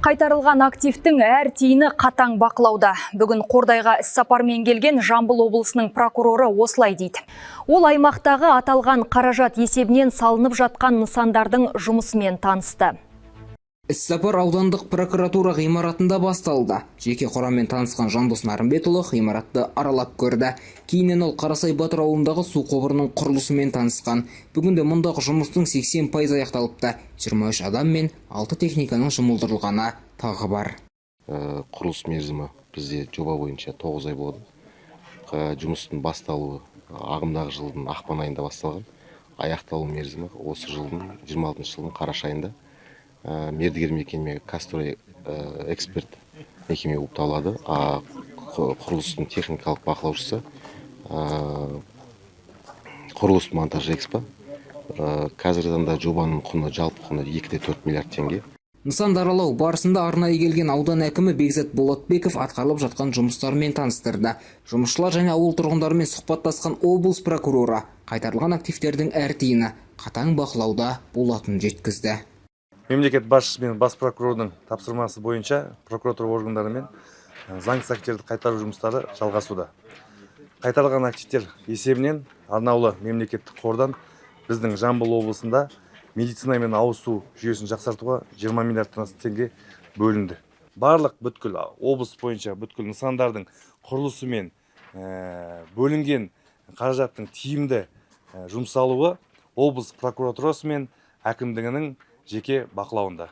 Қайтарылған активтің әр тиыны қатаң бақылауда. Бүгін Қордайға іс-сапармен келген Жамбыл облысының прокуроры осылай дейді. Ол аймақтағы аталған қаражат есебінен салынып жатқан нысандардың жұмысымен танысты. Іс-сапар аудандық прокуратура ғимаратында басталды. Жеке құраммен танысқан Жандос Нарымбетұлы ғимаратты аралап көрді. Кейіннен ол Қарасай Батыр ауылындағы су құбырының құрылысымен танысқан. Бүгінде мұндағы жұмыстың 80% аяқталыпты. 23 адам мен 6 техниканың жұмылдырылғаны тағы бар. Құрылыс мерзімі бізде жоба бойынша 9 ай болды. Жұмыстың басталуы ағымдағы жылдың ақпан айында басталған. Аяқталу мерзімі осы жылдың 26 жылдың қараша айында. Мердігер мекеме Кастрой эксперт мекеме болып табылады. Құрылыстың техникалық бақылаушысы құрылыс монтаж экспо. Қазіргі таңда жобаның құны, жалпы құны 2,4 миллиард теңге. Нысанды аралау барысында арнайы келген аудан әкімі Бекзат Болатбеков атқарылып жатқан жұмыстармен таныстырды. Жұмысшылар және ауыл тұрғындарымен сұхбаттасқан облыс прокуроры қайтарылған активтердің әр тиыны қатаң бақылауда болатынын жеткізді. Мемлекет басшысы мен бас прокурордың тапсырмасы бойынша прокуратура органдарымен заңсыз активтерді қайтару жұмыстары жалғасуда. Қайтарылған активтер есебінен арнаулы мемлекеттік қордан біздің Жамбыл облысында медицина мен ауыз су жүйесін жақсартуға 20 миллиард теңге бөлінді. Барлық бүткіл облыс бойынша бүткіл нысандардың құрылысы мен бөлінген қаражаттың тиімді жұмсалуы облыс прокуратурасы мен әкімдігінің жеке бақылауында.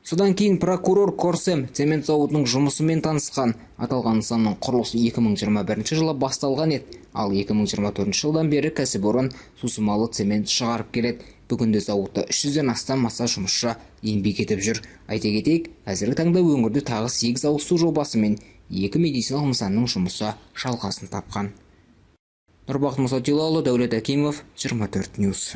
Содан кейін прокурор Корсем цемент зауытының жұмысымен танысқан. Аталған нысанның құрылысы 2021 жылы басталған еді, ал 2024 жылдан бері кәсіпорын сусымалы цемент шығарып келеді. Бүгінде зауытта 300-ден астам аса жұмысшы еңбек етіп жүр. Айта кетейік, қазіргі таңда өңірде тағы 8 ауыз су жобасы мен 2 медициналық нысанның жұмысы жалғасын тапқан. Нұрбақыт Мұсатилаұлы, Дәулет Акимов, 24 Ньюс.